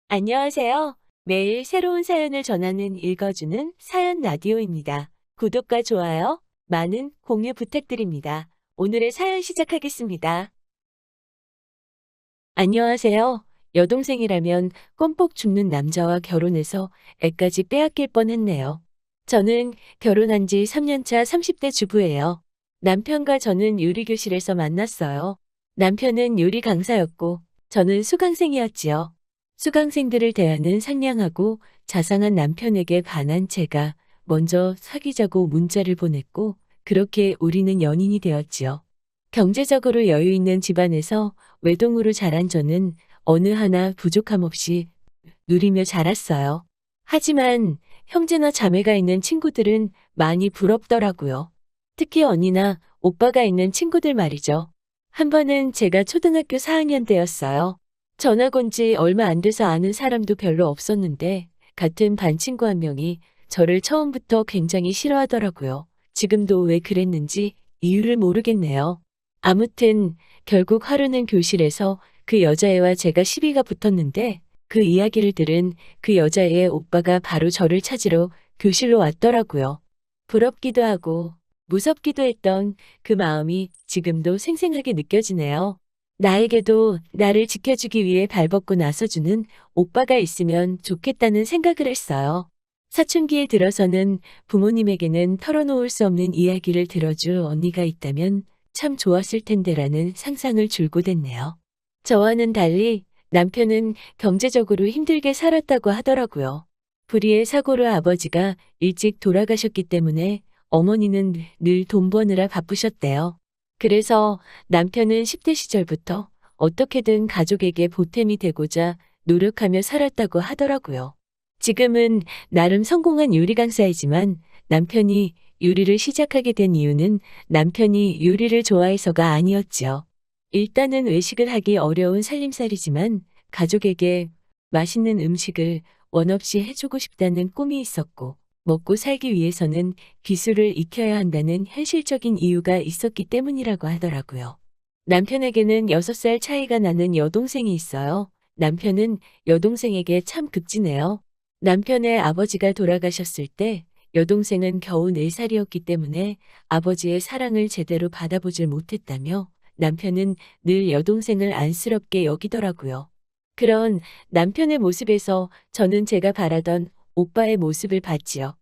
안녕하세요. 매일 새로운 사연을 전하는 읽어주는 사연 라디오입니다. 구독과 좋아요, 많은 공유 부탁드립니다. 오늘의 사연 시작하겠습니다. 안녕하세요. 여동생이라면 껌뻑 죽는 남자와 결혼해서 애까지 빼앗길 뻔했네요. 저는 결혼한 지 3년차 30대 주부예요. 남편과 저는 요리교실에서 만났어요. 남편은 요리 강사였고 저는 수강생이었지요. 수강생들을 대하는 상냥하고 자상한 남편에게 반한 제가 먼저 사귀자고 문자를 보냈고 그렇게 우리는 연인이 되었지요. 경제적으로 여유 있는 집안에서 외동으로 자란 저는 어느 하나 부족함 없이 누리며 자랐어요. 하지만 형제나 자매가 있는 친구들은 많이 부럽더라고요. 특히 언니나 오빠가 있는 친구들 말이죠. 한 번은 제가 초등학교 4학년 때였어요. 전학 온 지 얼마 안 돼서 아는 사람도 별로 없었는데 같은 반 친구 한 명이 저를 처음부터 굉장히 싫어하더라고요. 지금도 왜 그랬는지 이유를 모르겠네요. 아무튼 결국 하루는 교실에서 그 여자애와 제가 시비가 붙었는데 그 이야기를 들은 그 여자애의 오빠가 바로 저를 찾으러 교실로 왔더라고요. 부럽기도 하고 무섭기도 했던 그 마음이 지금도 생생하게 느껴지네요. 나에게도 나를 지켜주기 위해 발벗고 나서주는 오빠가 있으면 좋겠다는 생각을 했어요. 사춘기에 들어서는 부모님에게는 털어놓을 수 없는 이야기를 들어줄 언니가 있다면 참 좋았을 텐데라는 상상을 줄고 됐네요. 저와는 달리 남편은 경제적으로 힘들게 살았다고 하더라고요. 불의의 사고로 아버지가 일찍 돌아가셨기 때문에 어머니는 늘 돈 버느라 바쁘셨대요. 그래서 남편은 10대 시절부터 어떻게든 가족에게 보탬이 되고자 노력하며 살았다고 하더라고요. 지금은 나름 성공한 요리 강사이지만 남편이 요리를 시작하게 된 이유는 남편이 요리를 좋아해서가 아니었지요. 일단은 외식을 하기 어려운 살림살이지만 가족에게 맛있는 음식을 원 없이 해주고 싶다는 꿈이 있었고 먹고 살기 위해서는 기술을 익혀야 한다는 현실적인 이유가 있었기 때문이라고 하더라고요. 남편에게는 6살 차이가 나는 여동생이 있어요. 남편은 여동생에게 참 급지네요. 남편의 아버지가 돌아가셨을 때 여동생은 겨우 4살이었기 때문에 아버지의 사랑을 제대로 받아보질 못했다며 남편은 늘 여동생을 안쓰럽게 여기더라고요. 그런 남편의 모습에서 저는 제가 바라던 오빠의 모습을 봤지요.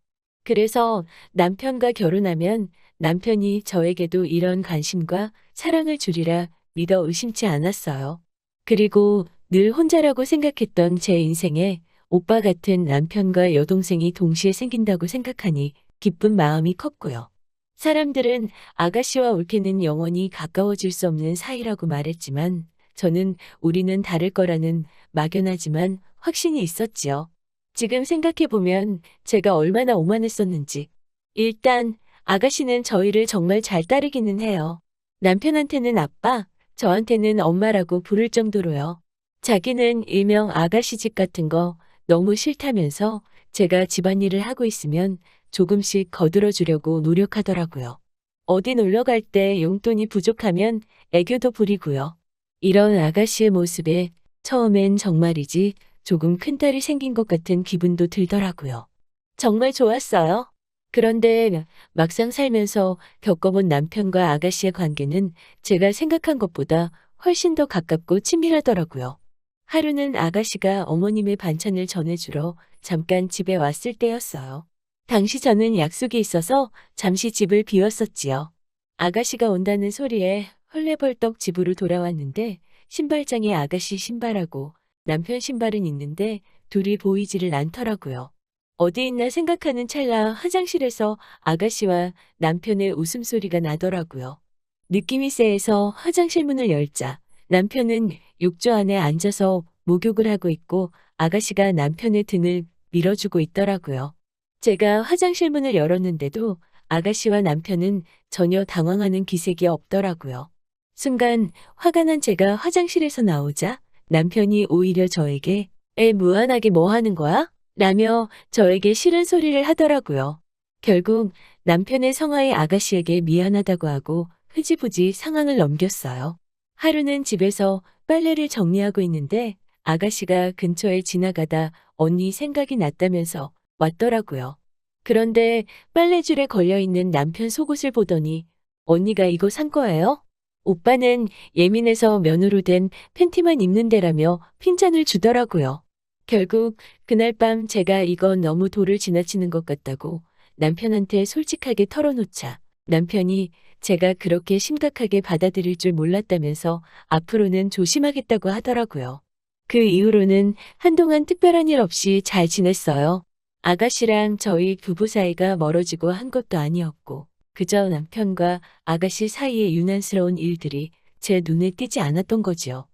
그래서 남편과 결혼하면 남편이 저에게도 이런 관심과 사랑을 주리라 믿어 의심치 않았어요. 그리고 늘 혼자라고 생각했던 제 인생에 오빠 같은 남편과 여동생이 동시에 생긴다고 생각하니 기쁜 마음이 컸고요. 사람들은 아가씨와 올케는 영원히 가까워질 수 없는 사이라고 말했지만 저는 우리는 다를 거라는 막연하지만 확신이 있었지요. 지금 생각해보면 제가 얼마나 오만했었는지. 일단 아가씨는 저희를 정말 잘 따르기는 해요. 남편한테는 아빠, 저한테는 엄마라고 부를 정도로요. 자기는 일명 아가씨 집 같은 거 너무 싫다면서 제가 집안일을 하고 있으면 조금씩 거들어 주려고 노력하더라고요. 어디 놀러 갈 때 용돈이 부족하면 애교도 부리고요. 이런 아가씨의 모습에 처음엔 정말이지 조금 큰딸이 생긴 것 같은 기분도 들더라고요. 정말 좋았어요. 그런데 막상 살면서 겪어본 남편과 아가씨의 관계는 제가 생각한 것보다 훨씬 더 가깝고 친밀하더라고요. 하루는 아가씨가 어머님의 반찬을 전해주러 잠깐 집에 왔을 때였어요. 당시 저는 약속이 있어서 잠시 집을 비웠었지요. 아가씨가 온다는 소리에 헐레벌떡 집으로 돌아왔는데 신발장에 아가씨 신발하고 남편 신발은 있는데 둘이 보이지를 않더라고요. 어디 있나 생각하는 찰나 화장실에서 아가씨와 남편의 웃음소리가 나더라고요. 느낌이 쎄해서 화장실 문을 열자 남편은 욕조 안에 앉아서 목욕을 하고 있고 아가씨가 남편의 등을 밀어주고 있더라고요. 제가 화장실 문을 열었는데도 아가씨와 남편은 전혀 당황하는 기색이 없더라고요. 순간 화가 난 제가 화장실에서 나오자 남편이 오히려 저에게 애 무한하게 뭐 하는 거야? 라며 저에게 싫은 소리를 하더라고요. 결국 남편의 성화의 아가씨에게 미안하다고 하고 흐지부지 상황을 넘겼어요. 하루는 집에서 빨래를 정리하고 있는데 아가씨가 근처에 지나가다 언니 생각이 났다면서 왔더라고요. 그런데 빨래줄에 걸려있는 남편 속옷을 보더니 언니가 이거 산 거예요? 오빠는 예민해서 면으로 된 팬티만 입는데라며 핀잔을 주더라고요. 결국 그날 밤 제가 이건 너무 도를 지나치는 것 같다고 남편한테 솔직하게 털어놓자 남편이 제가 그렇게 심각하게 받아들일 줄 몰랐다면서 앞으로는 조심하겠다고 하더라고요. 그 이후로는 한동안 특별한 일 없이 잘 지냈어요. 아가씨랑 저희 부부 사이가 멀어지고 한 것도 아니었고, 그저 남편과 아가씨 사이의 유난스러운 일들이 제 눈에 띄지 않았던 거지요.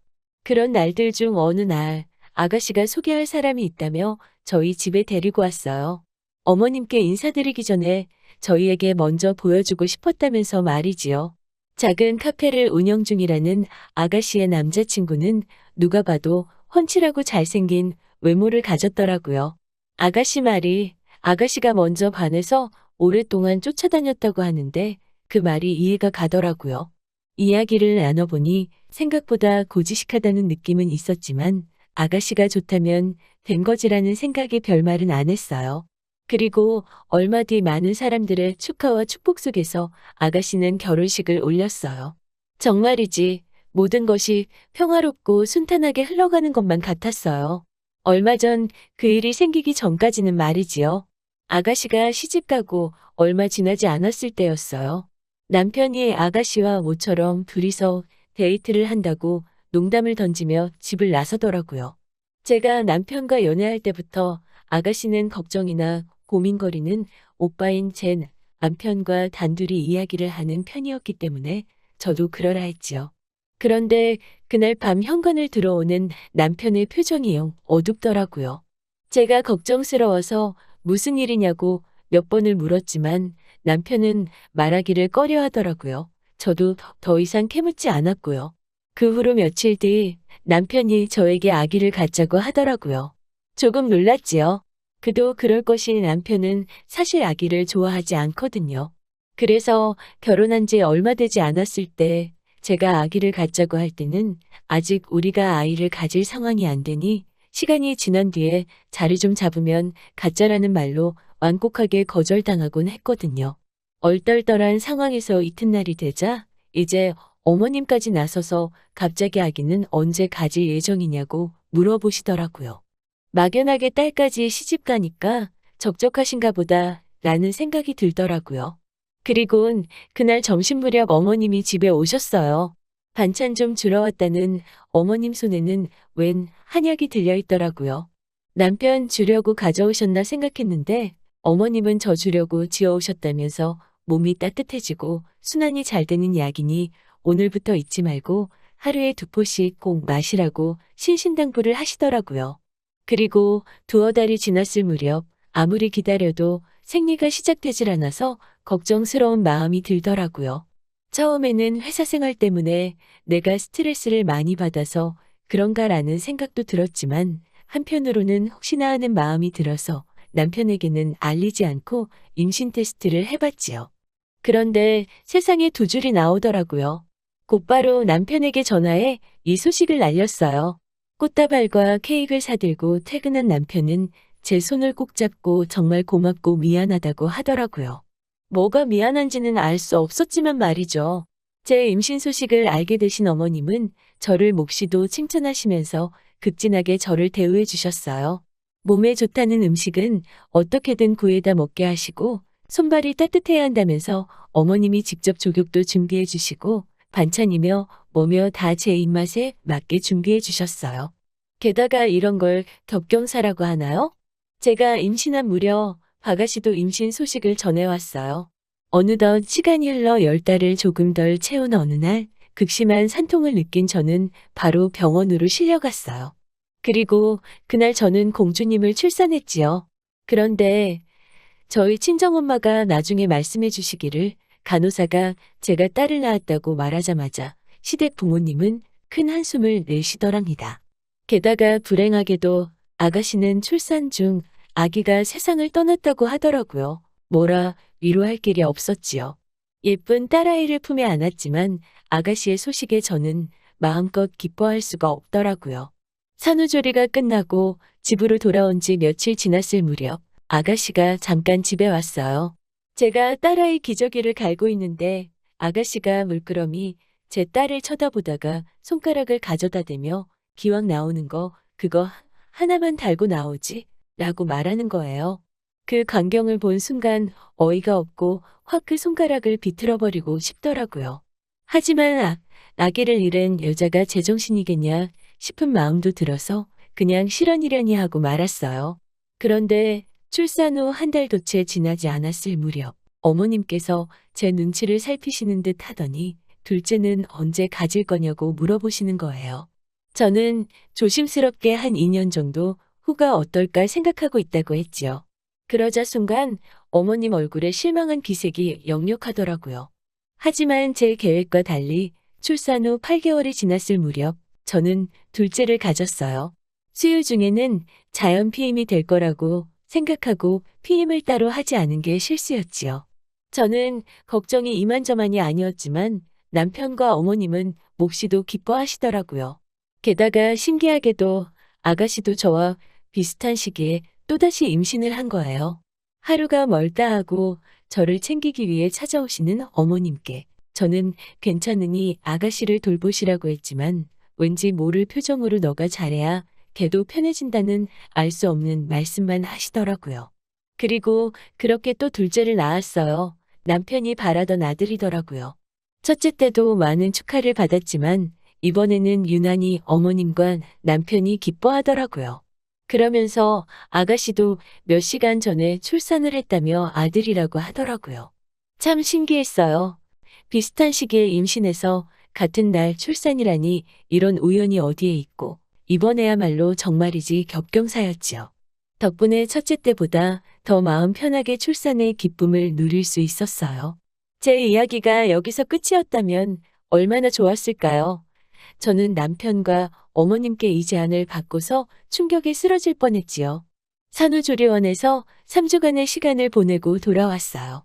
그런 날들 중 어느 날 아가씨가 소개할 사람이 있다며 저희 집에 데리고 왔어요. 어머님께 인사드리기 전에 저희에게 먼저 보여주고 싶었다면서 말이지요. 작은 카페를 운영 중이라는 아가씨의 남자친구는 누가 봐도 훤칠하고 잘생긴 외모를 가졌더라고요. 아가씨 말이 아가씨가 먼저 반해서 오랫동안 쫓아다녔다고 하는데 그 말이 이해가 가더라고요. 이야기를 나눠보니 생각보다 고지식하다는 느낌은 있었지만 아가씨가 좋다면 된 거지라는 생각에 별말은 안 했어요. 그리고 얼마 뒤 많은 사람들의 축하와 축복 속에서 아가씨는 결혼식을 올렸어요. 정말이지 모든 것이 평화롭고 순탄하게 흘러가는 것만 같았어요. 얼마 전 그 일이 생기기 전까지는 말이지요. 아가씨가 시집가고 얼마 지나지 않았을 때였어요. 남편이 아가씨와 모처럼 둘이서 데이트를 한다고 농담을 던지며 집을 나서더라고요. 제가 남편과 연애할 때부터 아가씨는 걱정이나 고민거리는 오빠인 제 남편과 단둘이 이야기를 하는 편이었기 때문에 저도 그러라 했지요. 그런데 그날 밤 현관을 들어오는 남편의 표정이 영 어둡더라고요. 제가 걱정스러워서 무슨 일이냐고 몇 번을 물었지만 남편은 말하기를 꺼려 하더라고요. 저도 더 이상 캐묻지 않았고요. 그 후로 며칠 뒤 남편이 저에게 아기를 갖자고 하더라고요. 조금 놀랐지요. 그도 그럴 것이 남편은 사실 아기를 좋아하지 않거든요. 그래서 결혼한 지 얼마 되지 않았을 때 제가 아기를 갖자고 할 때는 아직 우리가 아이를 가질 상황이 안 되니 시간이 지난 뒤에 자리 좀 잡으면 갖자라는 말로 완곡하게 거절당하곤 했거든요. 얼떨떨한 상황에서 이튿날이 되자 이제 어머님까지 나서서 갑자기 아기는 언제 가질 예정이냐고 물어보시더라고요. 막연하게 딸까지 시집 가니까 적적하신가 보다 라는 생각이 들더라고요. 그리곤 그날 점심 무렵 어머님이 집에 오셨어요. 반찬 좀 주러 왔다는 어머님 손에는 웬 한약이 들려있더라고요. 남편 주려고 가져오셨나 생각했는데 어머님은 저 주려고 지어오셨다면서 몸이 따뜻해지고 순환이 잘 되는 약이니 오늘부터 잊지 말고 하루에 2포씩 꼭 마시라고 신신당부를 하시더라고요. 그리고 두어 달이 지났을 무렵 아무리 기다려도 생리가 시작되질 않아서 걱정스러운 마음이 들더라고요. 처음에는 회사 생활 때문에 내가 스트레스를 많이 받아서 그런가라는 생각도 들었지만 한편으로는 혹시나 하는 마음이 들어서 남편에게는 알리지 않고 임신 테스트를 해봤지요. 그런데 세상에 2줄이 나오더라고요. 곧바로 남편에게 전화해 이 소식을 알렸어요. 꽃다발과 케이크를 사들고 퇴근한 남편은 제 손을 꼭 잡고 정말 고맙고 미안하다고 하더라고요. 뭐가 미안한지는 알 수 없었지만 말이죠. 제 임신 소식을 알게 되신 어머님은 저를 몹시도 칭찬하시면서 극진하게 저를 대우해 주셨어요. 몸에 좋다는 음식은 어떻게든 구해다 먹게 하시고 손발이 따뜻해야 한다면서 어머님이 직접 족욕도 준비해 주시고 반찬이며 뭐며 다 제 입맛에 맞게 준비해 주셨어요. 게다가 이런 걸 겹경사라고 하나요? 제가 임신한 무렵 아가씨도 임신 소식을 전해왔어요. 어느덧 시간이 흘러 10달을 조금 덜 채운 어느 날 극심한 산통을 느낀 저는 바로 병원으로 실려갔어요. 그리고 그날 저는 공주님을 출산했지요. 그런데 저희 친정엄마가 나중에 말씀해 주시기를 간호사가 제가 딸을 낳았다고 말하자마자 시댁 부모님은 큰 한숨을 내쉬더랍니다. 게다가 불행하게도 아가씨는 출산 중 아기가 세상을 떠났다고 하더라고요. 뭐라 위로할 길이 없었지요. 예쁜 딸아이를 품에 안았지만 아가씨의 소식에 저는 마음껏 기뻐할 수가 없더라고요. 산후조리가 끝나고 집으로 돌아온 지 며칠 지났을 무렵 아가씨가 잠깐 집에 왔어요. 제가 딸아이 기저귀를 갈고 있는데 아가씨가 물끄러미 제 딸을 쳐다보다가 손가락을 가져다 대며 기왕 나오는 거 그거 하나만 달고 나오지 라고 말하는 거예요. 그 광경을 본 순간 어이가 없고 확 그 손가락을 비틀어버리고 싶더라고요. 하지만 아기를 잃은 여자가 제정신이겠냐 싶은 마음도 들어서 그냥 실언이려니 하고 말았어요. 그런데 출산 후 한 달도 채 지나지 않았을 무렵 어머님께서 제 눈치를 살피시는 듯 하더니 둘째는 언제 가질 거냐고 물어보시는 거예요. 저는 조심스럽게 한 2년 정도 후가 어떨까 생각하고 있다고 했지요. 그러자 순간 어머님 얼굴에 실망한 기색이 역력하더라고요. 하지만 제 계획과 달리 출산 후 8개월이 지났을 무렵 저는 둘째를 가졌어요. 수유 중에는 자연 피임이 될 거라고 생각하고 피임을 따로 하지 않은 게 실수였지요. 저는 걱정이 이만저만이 아니었지만 남편과 어머님은 몹시도 기뻐하시더라고요. 게다가 신기하게도 아가씨도 저와 비슷한 시기에 또다시 임신을 한 거예요. 하루가 멀다 하고 저를 챙기기 위해 찾아오시는 어머님께 저는 괜찮으니 아가씨를 돌보시라고 했지만 왠지 모를 표정으로 너가 잘해야 걔도 편해진다는 알 수 없는 말씀만 하시더라고요. 그리고 그렇게 또 둘째를 낳았어요. 남편이 바라던 아들이더라고요. 첫째 때도 많은 축하를 받았지만 이번에는 유난히 어머님과 남편이 기뻐하더라고요. 그러면서 아가씨도 몇 시간 전에 출산을 했다며 아들이라고 하더라고요. 참 신기했어요. 비슷한 시기에 임신해서 같은 날 출산이라니 이런 우연이 어디에 있고 이번에야말로 정말이지 겹경사였지요. 덕분에 첫째 때보다 더 마음 편하게 출산의 기쁨을 누릴 수 있었어요. 제 이야기가 여기서 끝이었다면 얼마나 좋았을까요? 저는 남편과 어머님께 이 제안을 받고서 충격에 쓰러질 뻔했지요. 산후조리원에서 3주간의 시간을 보내고 돌아왔어요.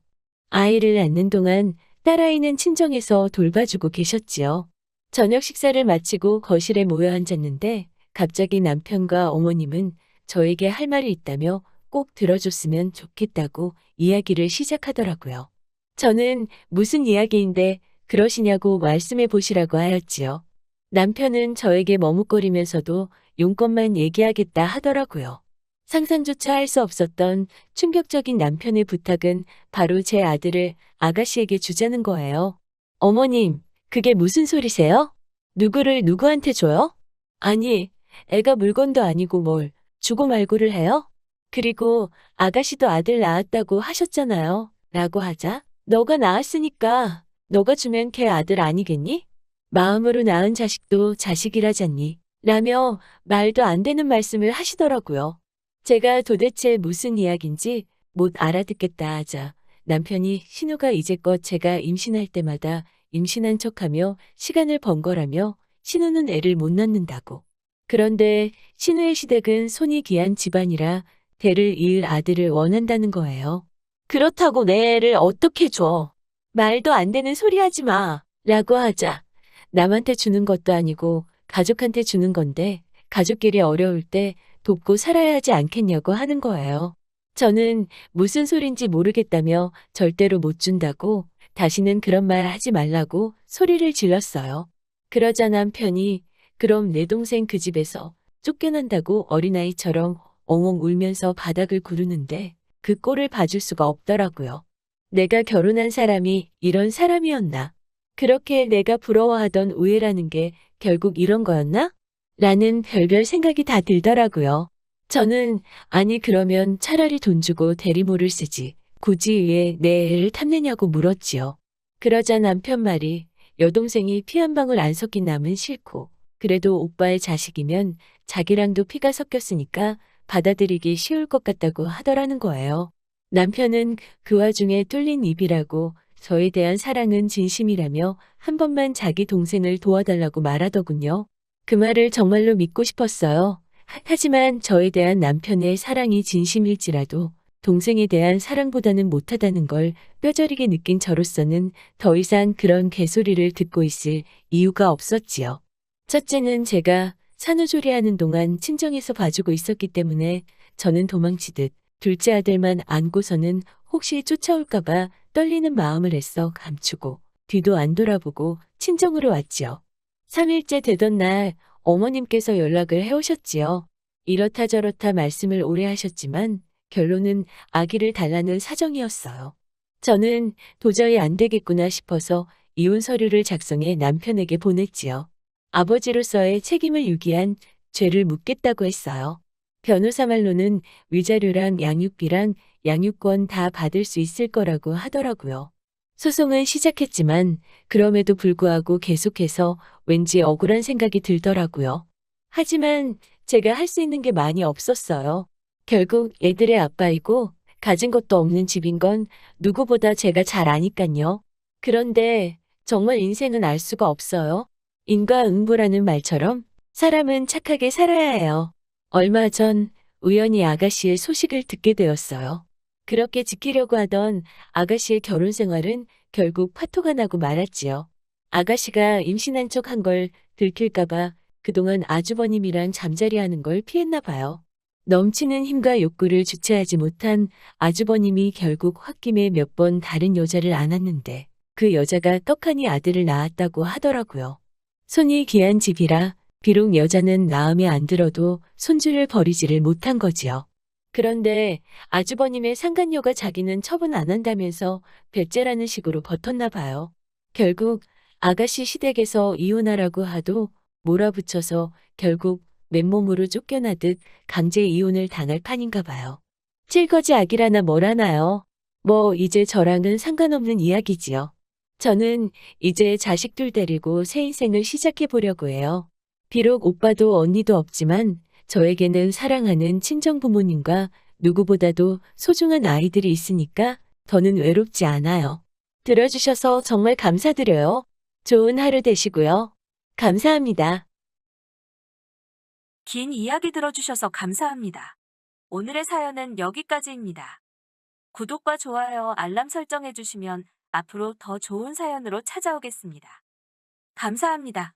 아이를 낳는 동안 딸아이는 친정에서 돌봐주고 계셨지요. 저녁 식사를 마치고 거실에 모여 앉았는데 갑자기 남편과 어머님은 저에게 할 말이 있다며 꼭 들어줬으면 좋겠다고 이야기를 시작하더라고요. 저는 무슨 이야기인데 그러시냐고 말씀해 보시라고 하였지요. 남편은 저에게 머뭇거리면서도 용건만 얘기하겠다 하더라고요. 상상조차 할 수 없었던 충격적인 남편의 부탁은 바로 제 아들을 아가씨에게 주자는 거예요. 어머님, 그게 무슨 소리세요? 누구를 누구한테 줘요? 아니, 애가 물건도 아니고 뭘 주고 말고를 해요? 그리고 아가씨도 아들 낳았다고 하셨잖아요. 라고 하자 너가 낳았으니까 너가 주면 걔 아들 아니겠니? 마음으로 낳은 자식도 자식이라잖니. 라며 말도 안 되는 말씀을 하시더라고요. 제가 도대체 무슨 이야기인지 못 알아듣겠다 하자 남편이 신우가 이제껏 제가 임신할 때마다 임신한 척하며 시간을 번 거라며 신우는 애를 못 낳는다고. 그런데 신우의 시댁은 손이 귀한 집안이라 대를 이을 아들을 원한다는 거예요. 그렇다고 내 애를 어떻게 줘? 말도 안 되는 소리 하지 마. 라고 하자 남한테 주는 것도 아니고 가족한테 주는 건데 가족끼리 어려울 때 돕고 살아야 하지 않겠냐고 하는 거예요. 저는 무슨 소린지 모르겠다며 절대로 못 준다고 다시는 그런 말 하지 말라고 소리를 질렀어요. 그러자 남편이 그럼 내 동생 그 집에서 쫓겨난다고 어린아이처럼 엉엉 울면서 바닥을 구르는데 그 꼴을 봐줄 수가 없더라고요. 내가 결혼한 사람이 이런 사람이었나? 그렇게 내가 부러워하던 우애라는 게 결국 이런 거였나? 라는 별별 생각이 다 들더라고요. 저는 아니 그러면 차라리 돈 주고 대리모를 쓰지. 굳이 왜 내 애를 탐내냐고 물었지요. 그러자 남편 말이 여동생이 피 한 방울 안 섞인 남은 싫고 그래도 오빠의 자식이면 자기랑도 피가 섞였으니까 받아들이기 쉬울 것 같다고 하더라는 거예요. 남편은 그 와중에 뚫린 입이라고 저에 대한 사랑은 진심이라며 한 번만 자기 동생을 도와달라고 말하더군요. 그 말을 정말로 믿고 싶었어요. 하지만 저에 대한 남편의 사랑이 진심일지라도 동생에 대한 사랑보다는 못하다는 걸 뼈저리게 느낀 저로서는 더 이상 그런 개소리를 듣고 있을 이유가 없었지요. 첫째는 제가 산후조리하는 동안 친정에서 봐주고 있었기 때문에 저는 도망치듯 둘째 아들만 안고서는 혹시 쫓아올까봐 떨리는 마음을 애써 감추고 뒤도 안 돌아보고 친정으로 왔지요. 3일째 되던 날 어머님께서 연락을 해오셨지요. 이렇다 저렇다 말씀을 오래 하셨지만 결론은 아기를 달라는 사정이었어요. 저는 도저히 안 되겠구나 싶어서 이혼 서류를 작성해 남편에게 보냈지요. 아버지로서의 책임을 유기한 죄를 묻겠다고 했어요. 변호사 말로는 위자료랑 양육비랑 양육권 다 받을 수 있을 거라고 하더라고요. 소송은 시작했지만 그럼에도 불구하고 계속해서 왠지 억울한 생각이 들더라고요. 하지만 제가 할 수 있는 게 많이 없었어요. 결국 애들의 아빠이고 가진 것도 없는 집인 건 누구보다 제가 잘 아니깐요. 그런데 정말 인생은 알 수가 없어요. 인과응보라는 말처럼 사람은 착하게 살아야 해요. 얼마 전 우연히 아가씨의 소식을 듣게 되었어요. 그렇게 지키려고 하던 아가씨의 결혼 생활은 결국 파토가 나고 말았지요. 아가씨가 임신한 척 한 걸 들킬까봐 그동안 아주버님이랑 잠자리하는 걸 피했나 봐요. 넘치는 힘과 욕구를 주체하지 못한 아주버님이 결국 홧김에 몇 번 다른 여자를 안았는데 그 여자가 떡하니 아들을 낳았다고 하더라고요. 손이 귀한 집이라 비록 여자는 마음에 안 들어도 손주를 버리지를 못한 거지요. 그런데 아주버님의 상간녀가 자기는 처분 안 한다면서 배째라는 식으로 버텼나 봐요. 결국 아가씨 시댁에서 이혼하라고 하도 몰아붙여서 결국 맨몸으로 쫓겨나듯 강제 이혼을 당할 판인가 봐요. 칠거지 아기라나 뭐라나요. 뭐 이제 저랑은 상관없는 이야기지요. 저는 이제 자식들 데리고 새 인생을 시작해 보려고 해요. 비록 오빠도 언니도 없지만 저에게는 사랑하는 친정 부모님과 누구보다도 소중한 아이들이 있으니까 더는 외롭지 않아요. 들어주셔서 정말 감사드려요. 좋은 하루 되시고요. 감사합니다. 긴 이야기 들어주셔서 감사합니다. 오늘의 사연은 여기까지입니다. 구독과 좋아요, 알람 설정해주시면 앞으로 더 좋은 사연으로 찾아오겠습니다. 감사합니다.